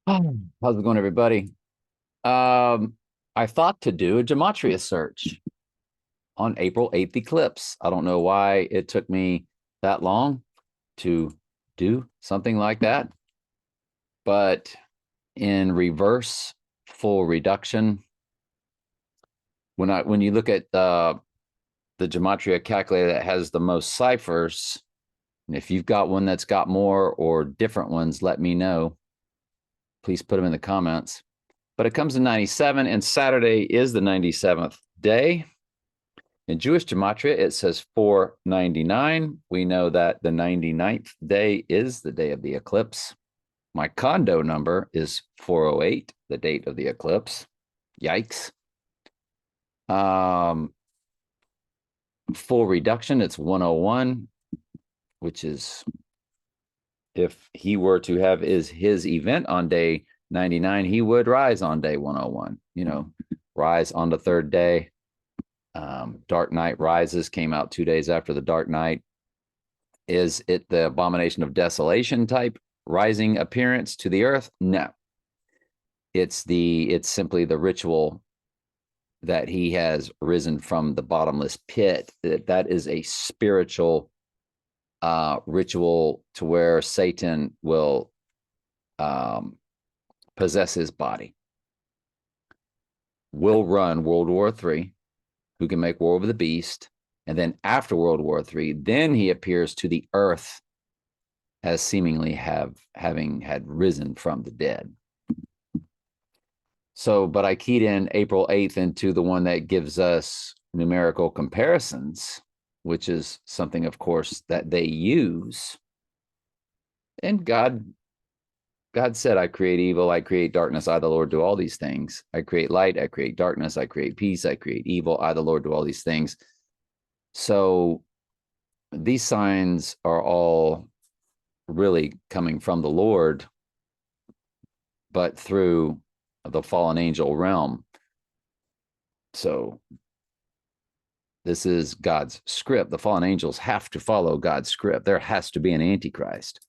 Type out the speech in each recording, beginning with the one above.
Oh, how's it going, everybody? Um, I thought to do a gematria search on April 8th eclipse. I don't know why it took me that long to do something like that, but in reverse full reduction, when you look at the gematria calculator that has the most ciphers, and if you've got one that's got more or different ones, let me know. Please put them in the comments. But it comes in 97, and Saturday is the 97th day. In Jewish gematria, it says 499. We know that the 99th day is the day of the eclipse. My condo number is 408, the date of the eclipse. Yikes. Um, Full reduction, it's 101, which is if he were to have his event on day 99, he would rise on day 101, rise on the third day. Dark Knight Rises came out 2 days after the Dark Knight. Is it the abomination of desolation type rising appearance to the earth? No. It's simply the ritual that he has risen from the bottomless pit. That is a spiritual ritual to where Satan will possess his body. Will run World War III, who can make war with the beast. And then after World War III, then he appears to the earth as seemingly having had risen from the dead. So, but I keyed in April 8th into the one that gives us numerical comparisons, which is something, of course, that they use. And God said, I create evil, I create darkness, I, the Lord, do all these things. I create light, I create darkness, I create peace, I create evil, I, the Lord, do all these things. So these signs are all really coming from the Lord, but through the fallen angel realm. So this is God's script. The fallen angels have to follow God's script. There has to be an antichrist.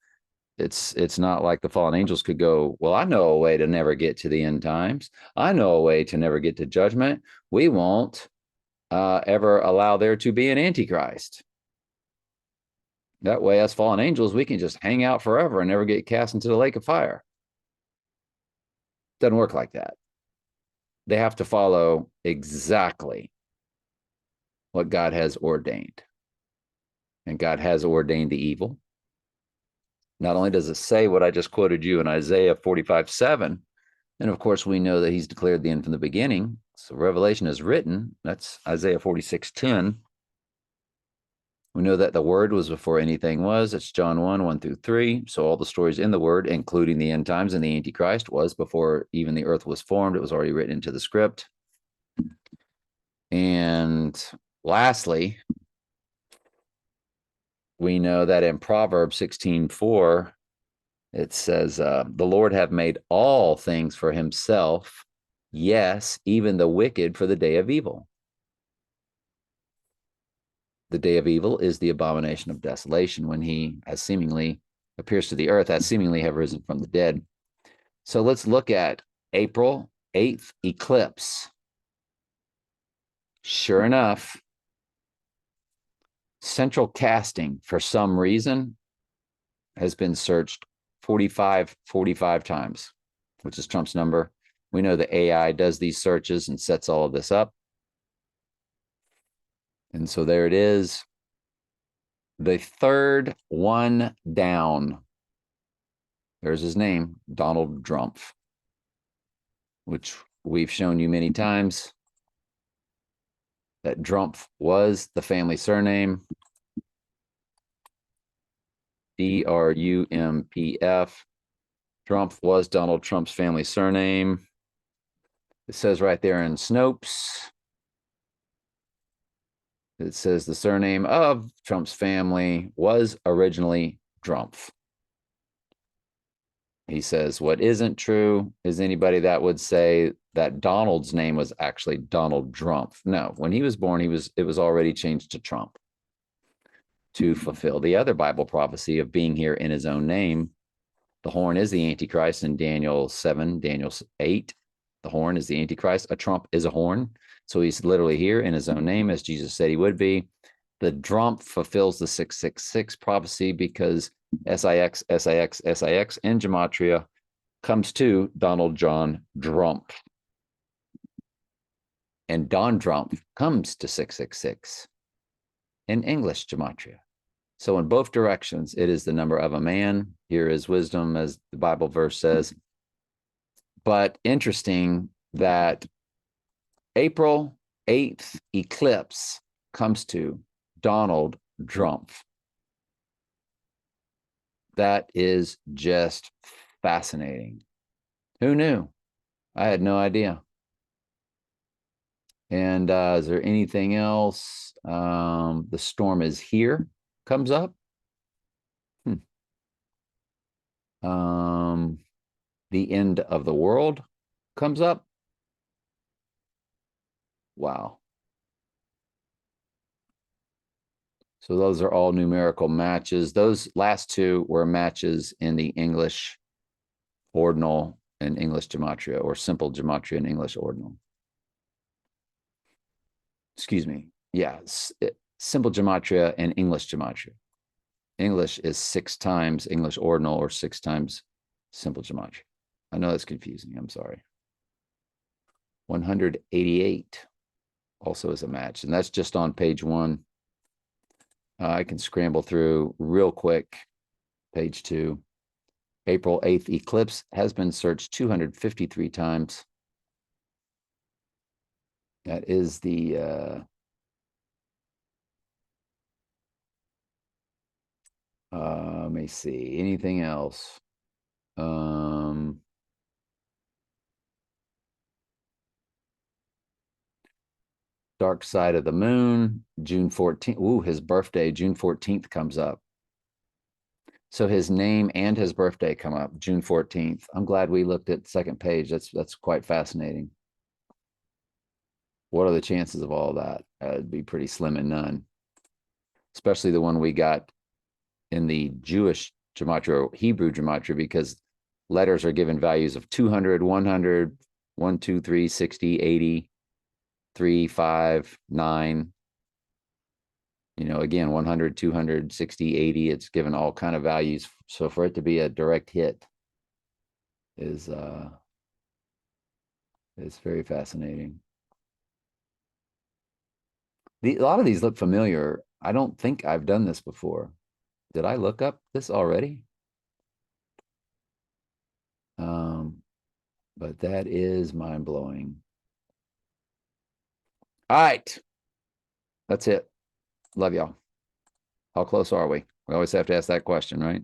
It's not like the fallen angels could go, well, I know a way to never get to the end times. I know a way to never get to judgment. We won't ever allow there to be an antichrist. That way, as fallen angels, we can just hang out forever and never get cast into the lake of fire. Doesn't work like that. They have to follow exactly what God has ordained. And God has ordained the evil. Not only does it say what I just quoted you in Isaiah 45:7, and of course, we know that he's declared the end from the beginning. So Revelation is written. That's Isaiah 46:10. We know that the word was before anything was. It's John 1 through 3. So all the stories in the word, including the end times and the Antichrist, was before even the earth was formed. It was already written into the script. And lastly, we know that in Proverbs 16:4, it says, the Lord have made all things for himself. Yes, even the wicked for the day of evil. The day of evil is the abomination of desolation when he has seemingly appears to the earth as seemingly have risen from the dead. So let's look at April 8th eclipse. Sure enough, central casting for some reason has been searched 45 times, which is Trump's number. We know the AI does these searches and sets all of this up. And so there it is. The third one down. There's his name, Donald Drumpf, which we've shown you many times that Drumpf was the family surname. Drumpf. Drumpf was Donald Trump's family surname. It says right there in Snopes. It says the surname of Trump's family was originally Drumpf. He says what isn't true is anybody that would say that Donald's name was actually Donald Drumpf. No, when he was born, it was already changed to Trump to fulfill the other Bible prophecy of being here in his own name. The horn is the Antichrist in Daniel 7, Daniel 8. The horn is the Antichrist. A trump is a horn. So he's literally here in his own name, as Jesus said he would be. The Drumpf fulfills the 666 prophecy because SIX, SIX, SIX in gematria comes to Donald John Drumpf. And Don Drumpf comes to 666 in English gematria. So in both directions, it is the number of a man. Here is wisdom, as the Bible verse says. But interesting that April 8th eclipse comes to Donald Drumpf. That is just fascinating. Who knew? I had no idea. And is there anything else? The storm is here, comes up. The end of the world comes up. Wow. So those are all numerical matches. Those last two were matches in the English ordinal and English gematria, or simple gematria and English ordinal. Excuse me. Yeah, simple gematria and English gematria. English is 6 times English ordinal or 6 times simple gematria. I know that's confusing. I'm sorry. 188 also is a match, and that's just on page 1. I can scramble through real quick. Page 2. April 8th eclipse has been searched 253 times. That is the let me see. Anything else? Dark Side of the Moon, June 14th. Ooh, his birthday, June 14th comes up. So his name and his birthday come up, June 14th. I'm glad we looked at the second page. That's quite fascinating. What are the chances of all that? It'd be pretty slim and none, especially the one we got in the Jewish gematria, Hebrew gematria, because letters are given values of 200, 100, 1, 2, 3, 60, 80, 3, 5, 9. You know, again, 100, 200, 60, 80, it's given all kind of values. So for it to be a direct hit is very fascinating. A lot of these look familiar. I don't think I've done this before. Did I look up this already? But that is mind-blowing. All right. That's it. Love y'all. How close are we? We always have to ask that question, right?